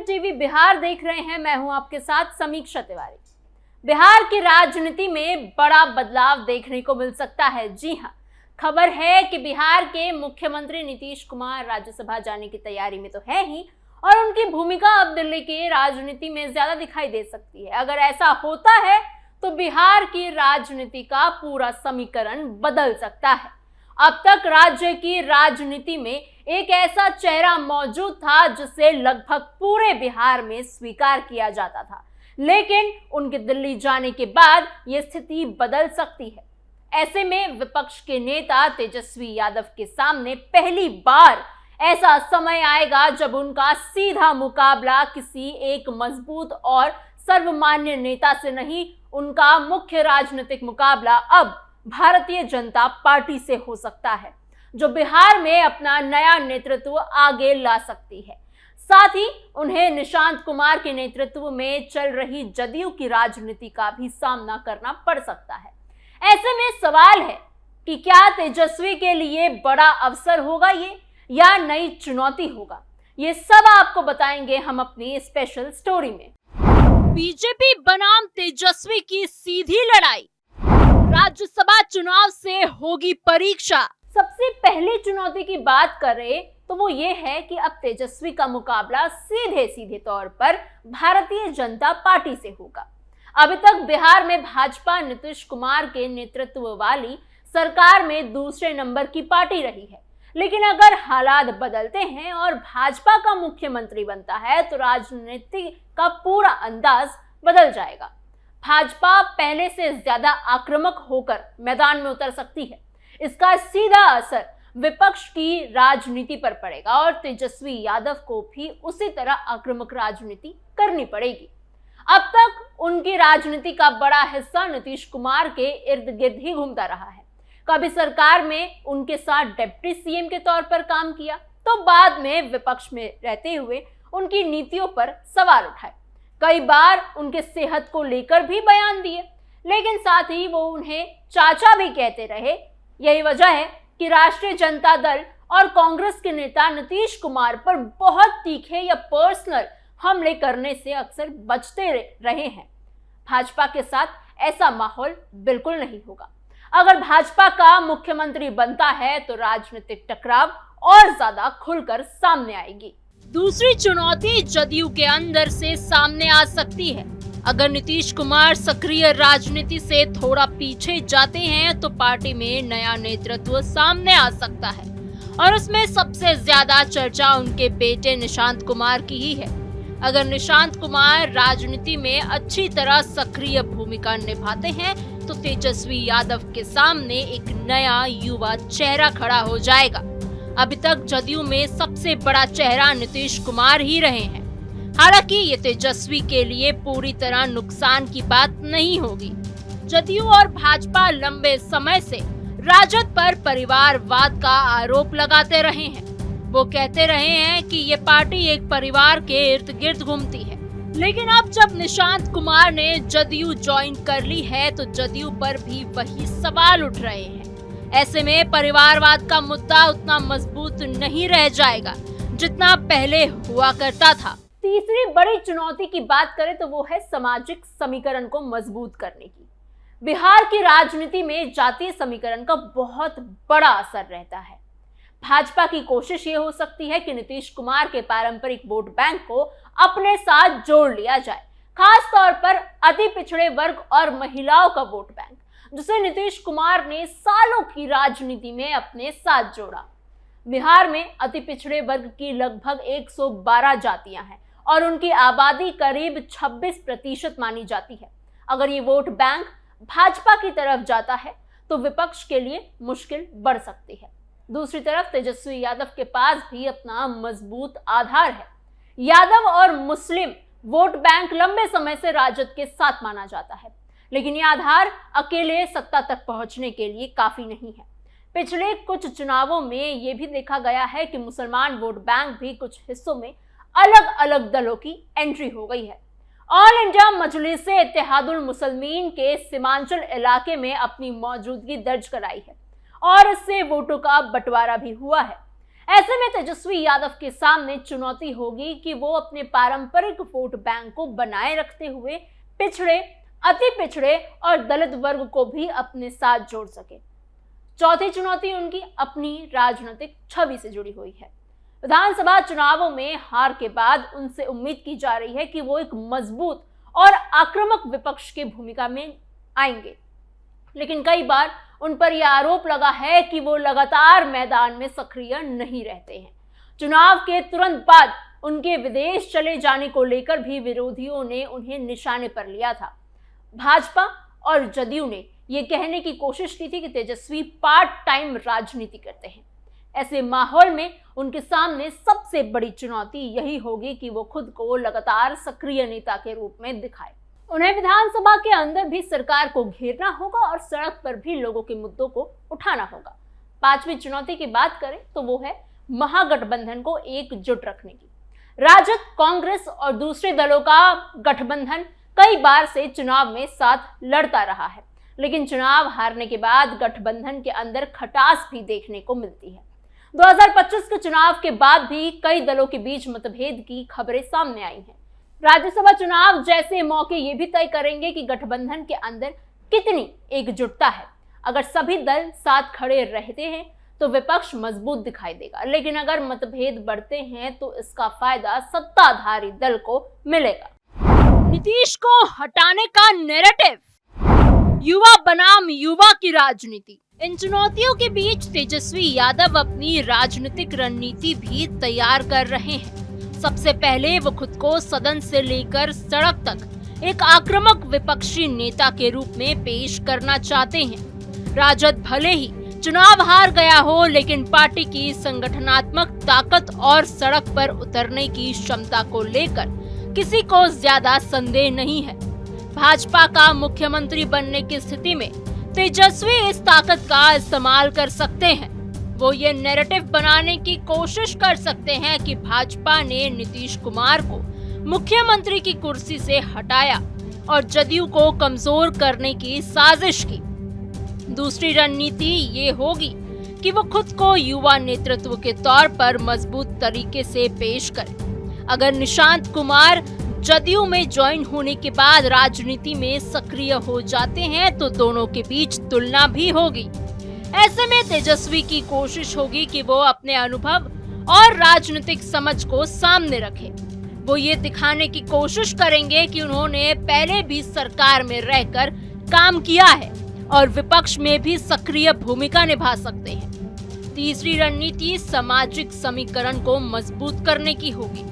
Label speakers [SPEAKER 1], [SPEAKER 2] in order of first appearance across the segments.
[SPEAKER 1] TV Bihar देख रहे हैं। मैं हूं आपके साथ समीक्षा तिवारी। बिहार की राजनीति में बड़ा बदलाव देखने को मिल सकता है। जी हां, खबर है कि बिहार के मुख्यमंत्री नीतीश कुमार राज्यसभा जाने की तैयारी में तो है ही, और उनकी भूमिका अब दिल्ली की राजनीति में ज्यादा दिखाई दे सकती है। अगर ऐसा होता है तो बिहार की राजनीति का पूरा समीकरण बदल सकता है। अब तक राज्य की राजनीति में एक ऐसा चेहरा मौजूद था जिसे लगभग पूरे बिहार में स्वीकार किया जाता था, लेकिन उनके दिल्ली जाने के बाद यह स्थिति बदल सकती है। ऐसे में विपक्ष के नेता तेजस्वी यादव के सामने पहली बार ऐसा समय आएगा जब उनका सीधा मुकाबला किसी एक मजबूत और सर्वमान्य नेता से नहीं, उनका मुख्य राजनीतिक मुकाबला अब भारतीय जनता पार्टी से हो सकता है, जो बिहार में अपना नया नेतृत्व आगे ला सकती है। साथ ही उन्हें निशांत कुमार के नेतृत्व में चल रही जदयू की राजनीति का भी सामना करना पड़ सकता है। ऐसे में सवाल है कि क्या तेजस्वी के लिए बड़ा अवसर होगा ये, या नई चुनौती होगा? ये सब आपको बताएंगे हम अपनी स्पेशल स्टोरी में। बीजेपी बनाम तेजस्वी की सीधी लड़ाई, राज्यसभा चुनाव से होगी परीक्षा। सबसे पहली चुनौती की बात करें तो वो ये है कि अब तेजस्वी का मुकाबला सीधे सीधे तौर पर भारतीय जनता पार्टी से होगा। अभी तक बिहार में भाजपा नीतीश कुमार के नेतृत्व वाली सरकार में दूसरे नंबर की पार्टी रही है, लेकिन अगर हालात बदलते हैं और भाजपा का मुख्यमंत्री बनता है तो राजनीति का पूरा अंदाज बदल जाएगा। भाजपा पहले से ज्यादा आक्रामक होकर मैदान में उतर सकती है। इसका सीधा असर विपक्ष की राजनीति पर पड़ेगा और तेजस्वी यादव को भी उसी तरह आक्रामक राजनीति करनी पड़ेगी। अब तक उनकी राजनीति का बड़ा हिस्सा नीतीश कुमार के इर्द गिर्द ही घूमता रहा है। कभी सरकार में उनके साथ डिप्टी सीएम के तौर पर काम किया, तो बाद में विपक्ष में रहते हुए उनकी नीतियों पर सवाल उठाए। कई बार उनके सेहत को लेकर भी बयान दिए, लेकिन साथ ही वो उन्हें चाचा भी कहते रहे। यही वजह है कि राष्ट्रीय जनता दल और कांग्रेस के नेता नीतीश कुमार पर बहुत तीखे या पर्सनल हमले करने से अक्सर बचते रहे हैं। भाजपा के साथ ऐसा माहौल बिल्कुल नहीं होगा। अगर भाजपा का मुख्यमंत्री बनता है तो राजनीतिक टकराव और ज्यादा खुलकर सामने आएगी। दूसरी चुनौती जदयू के अंदर से सामने आ सकती है। अगर नीतीश कुमार सक्रिय राजनीति से थोड़ा पीछे जाते हैं तो पार्टी में नया नेतृत्व सामने आ सकता है, और उसमें सबसे ज्यादा चर्चा उनके बेटे निशांत कुमार की ही है। अगर निशांत कुमार राजनीति में अच्छी तरह सक्रिय भूमिका निभाते हैं तो तेजस्वी यादव के सामने एक नया युवा चेहरा खड़ा हो जाएगा। अभी तक जदयू में सबसे बड़ा चेहरा नीतीश कुमार ही रहे हैं। हालांकि ये तेजस्वी के लिए पूरी तरह नुकसान की बात नहीं होगी। जदयू और भाजपा लंबे समय से राजद पर परिवारवाद का आरोप लगाते रहे हैं। वो कहते रहे हैं कि ये पार्टी एक परिवार के इर्द गिर्द घूमती है, लेकिन अब जब निशांत कुमार ने जदयू ज्वाइन कर ली है तो जदयू पर भी वही सवाल उठ रहे हैं। ऐसे में परिवारवाद का मुद्दा उतना मजबूत नहीं रह जाएगा जितना पहले हुआ करता था। तीसरी बड़ी चुनौती की बात करें तो वो है सामाजिक समीकरण को मजबूत करने की। बिहार की राजनीति में जातीय समीकरण का बहुत बड़ा असर रहता है। भाजपा की कोशिश ये हो सकती है कि नीतीश कुमार के पारंपरिक वोट बैंक को अपने साथ जोड़ लिया जाए, खास तौर पर अति पिछड़े वर्ग और महिलाओं का वोट बैंक, जिसे नीतीश कुमार ने सालों की राजनीति में अपने साथ जोड़ा। बिहार में अति पिछड़े वर्ग की लगभग 112 जातियां हैं और उनकी आबादी करीब 26% मानी जाती है। अगर ये वोट बैंक भाजपा की तरफ जाता है तो विपक्ष के लिए मुश्किल बढ़ सकती है। दूसरी तरफ तेजस्वी यादव के पास भी अपना मजबूत आधार है। यादव और मुस्लिम वोट बैंक लंबे समय से राजद के साथ माना जाता है, लेकिन यह आधार अकेले सत्ता तक पहुंचने के लिए काफी नहीं है। पिछले कुछ चुनावों में यह भी देखा गया है कि मुसलमान वोट बैंक भी कुछ हिस्सों में अलग अलग दलों की एंट्री हो गई है। ऑल इंडिया मजलिसे इत्तेहादुल मुसलमीन के सीमांचल इलाके में अपनी मौजूदगी दर्ज कराई है और इससे वोटों का बंटवारा भी हुआ है। ऐसे में तेजस्वी यादव के सामने चुनौती होगी कि वो अपने पारंपरिक वोट बैंक को बनाए रखते हुए पिछड़े, अति पिछड़े और दलित वर्ग को भी अपने साथ जोड़ सके। चौथी चुनौती उनकी अपनी राजनीतिक छवि से जुड़ी हुई है। विधानसभा चुनावों में हार के बाद उनसे उम्मीद की जा रही है कि वो एक मजबूत और आक्रामक विपक्ष की भूमिका में आएंगे, लेकिन कई बार उन पर यह आरोप लगा है कि वो लगातार मैदान में सक्रिय नहीं रहते हैं। चुनाव के तुरंत बाद उनके विदेश चले जाने को लेकर भी विरोधियों ने उन्हें निशाने पर लिया था। भाजपा और जदयू ने ये कहने की कोशिश की थी कि तेजस्वी पार्ट टाइम राजनीति करते हैं। ऐसे माहौल में उनके सामने सबसे बड़ी चुनौती यही होगी कि वो खुद को लगातार सक्रिय नेता के रूप में दिखाए। उन्हें विधानसभा के अंदर भी सरकार को घेरना होगा और सड़क पर भी लोगों के मुद्दों को उठाना होगा। पांचवी चुनौती की बात करें तो वो है महागठबंधन को एकजुट रखने की। राजद, कांग्रेस और दूसरे दलों का गठबंधन कई बार से चुनाव में साथ लड़ता रहा है, लेकिन चुनाव हारने के बाद गठबंधन के अंदर खटास भी देखने को मिलती है। 2025 के चुनाव के बाद भी कई दलों के बीच मतभेद की खबरें सामने आई हैं। राज्यसभा चुनाव जैसे मौके ये भी तय करेंगे कि गठबंधन के अंदर कितनी एकजुटता है। अगर सभी दल साथ खड़े रहते हैं तो विपक्ष मजबूत दिखाई देगा, लेकिन अगर मतभेद बढ़ते हैं तो इसका फायदा सत्ताधारी दल को मिलेगा। नीतीश को हटाने का नैरेटिव, युवा बनाम युवा की राजनीति। इन चुनौतियों के बीच तेजस्वी यादव अपनी राजनीतिक रणनीति भी तैयार कर रहे हैं। सबसे पहले वो खुद को सदन से लेकर सड़क तक एक आक्रामक विपक्षी नेता के रूप में पेश करना चाहते हैं। राजद भले ही चुनाव हार गया हो, लेकिन पार्टी की संगठनात्मक ताकत और सड़क पर उतरने की क्षमता को लेकर किसी को ज्यादा संदेह नहीं है। भाजपा का मुख्यमंत्री बनने की स्थिति में तेजस्वी इस ताकत का इस्तेमाल कर सकते हैं। वो ये नैरेटिव बनाने की कोशिश कर सकते हैं कि भाजपा ने नीतीश कुमार को मुख्यमंत्री की कुर्सी से हटाया और जदयू को कमजोर करने की साजिश की। दूसरी रणनीति ये होगी कि वो खुद को युवा नेतृत्व के तौर पर मजबूत तरीके से पेश करे। अगर निशांत कुमार जदयू में ज्वाइन होने के बाद राजनीति में सक्रिय हो जाते हैं तो दोनों के बीच तुलना भी होगी। ऐसे में तेजस्वी की कोशिश होगी कि वो अपने अनुभव और राजनीतिक समझ को सामने रखें। वो ये दिखाने की कोशिश करेंगे कि उन्होंने पहले भी सरकार में रहकर काम किया है और विपक्ष में भी सक्रिय भूमिका निभा सकते हैं। तीसरी रणनीति सामाजिक समीकरण को मजबूत करने की होगी।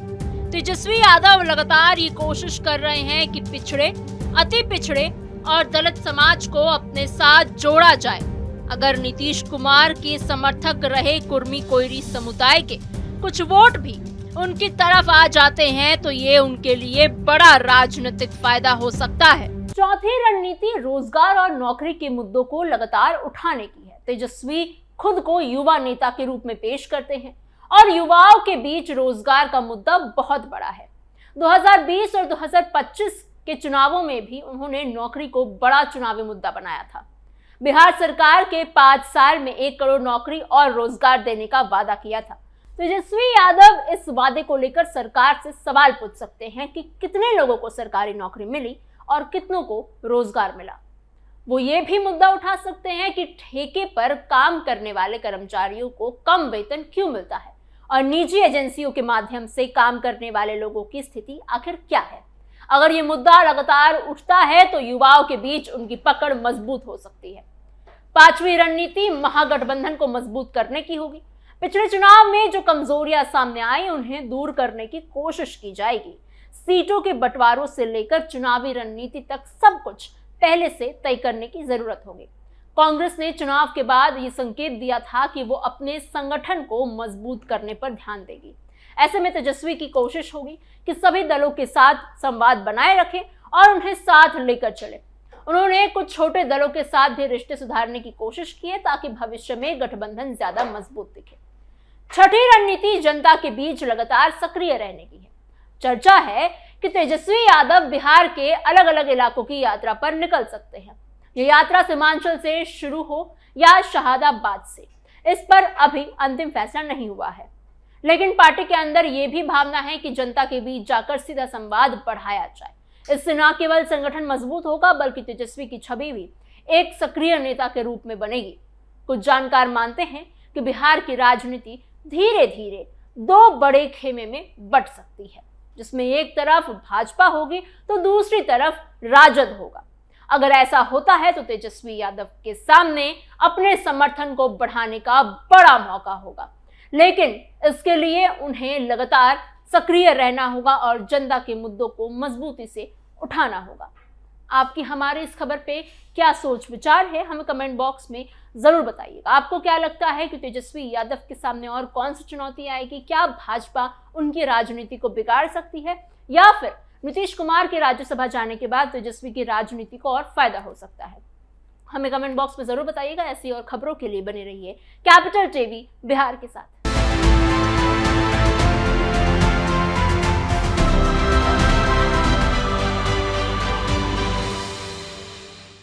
[SPEAKER 1] तेजस्वी यादव लगातार ये कोशिश कर रहे हैं कि पिछड़े, अति पिछड़े और दलित समाज को अपने साथ जोड़ा जाए। अगर नीतीश कुमार के समर्थक रहे कुर्मी कोयरी समुदाय के कुछ वोट भी उनकी तरफ आ जाते हैं तो ये उनके लिए बड़ा राजनीतिक फायदा हो सकता है। चौथी रणनीति रोजगार और नौकरी के मुद्दों को लगातार उठाने की है। तेजस्वी खुद को युवा नेता के रूप में पेश करते हैं और युवाओं के बीच रोजगार का मुद्दा बहुत बड़ा है। 2020 और 2025 के चुनावों में भी उन्होंने नौकरी को बड़ा चुनावी मुद्दा बनाया था। बिहार सरकार के 5 साल में 1 करोड़ नौकरी और रोजगार देने का वादा किया था। तेजस्वी यादव इस वादे को लेकर सरकार से सवाल पूछ सकते हैं कि कितने लोगों को सरकारी नौकरी मिली और कितनों को रोजगार मिला। वो ये भी मुद्दा उठा सकते हैं कि ठेके पर काम करने वाले कर्मचारियों को कम वेतन क्यों मिलता है और निजी एजेंसियों के माध्यम से काम करने वाले लोगों की स्थिति आखिर क्या है। अगर ये मुद्दा लगातार उठता है तो युवाओं के बीच उनकी पकड़ मजबूत हो सकती है। पांचवी रणनीति महागठबंधन को मजबूत करने की होगी। पिछले चुनाव में जो कमजोरियां सामने आई उन्हें दूर करने की कोशिश की जाएगी। सीटों के बंटवारों से लेकर चुनावी रणनीति तक सब कुछ पहले से तय करने की जरूरत होगी। कांग्रेस ने चुनाव के बाद ये संकेत दिया था कि वो अपने संगठन को मजबूत करने पर ध्यान देगी। ऐसे में तेजस्वी की कोशिश होगी कि सभी दलों के साथ संवाद बनाए रखें और उन्हें साथ लेकर चले। उन्होंने कुछ छोटे दलों के साथ भी रिश्ते सुधारने की कोशिश की है ताकि भविष्य में गठबंधन ज्यादा मजबूत दिखे। छठी रणनीति जनता के बीच लगातार सक्रिय रहने की है। चर्चा है कि तेजस्वी यादव बिहार के अलग अलग इलाकों की यात्रा पर निकल सकते हैं। ये यात्रा सीमांचल से शुरू हो या शहादाबाद से, इस पर अभी अंतिम फैसला नहीं हुआ है, लेकिन पार्टी के अंदर ये भी भावना है कि जनता के बीच जाकर सीधा संवाद बढ़ाया जाए। इससे न केवल संगठन मजबूत होगा बल्कि तेजस्वी की छवि भी एक सक्रिय नेता के रूप में बनेगी। कुछ जानकार मानते हैं कि बिहार की राजनीति धीरे धीरे दो बड़े खेमे में बंट सकती है, जिसमें एक तरफ भाजपा होगी तो दूसरी तरफ राजद होगा। अगर ऐसा होता है तो तेजस्वी यादव के सामने अपने समर्थन को बढ़ाने का बड़ा मौका होगा, लेकिन इसके लिए उन्हें लगातार सक्रिय रहना होगा और जनता के मुद्दों को मजबूती से उठाना होगा। आपकी हमारे इस खबर पे क्या सोच विचार है, हमें कमेंट बॉक्स में जरूर बताइएगा। आपको क्या लगता है कि तेजस्वी यादव के सामने और कौन सी चुनौती आएगी? क्या भाजपा उनकी राजनीति को बिगाड़ सकती है या फिर नीतीश कुमार के राज्यसभा जाने के बाद तेजस्वी की राजनीति को और फायदा हो सकता है? हमें कमेंट बॉक्स में जरूर बताइएगा। ऐसी और खबरों के लिए बने रहिए कैपिटल टीवी बिहार के साथ।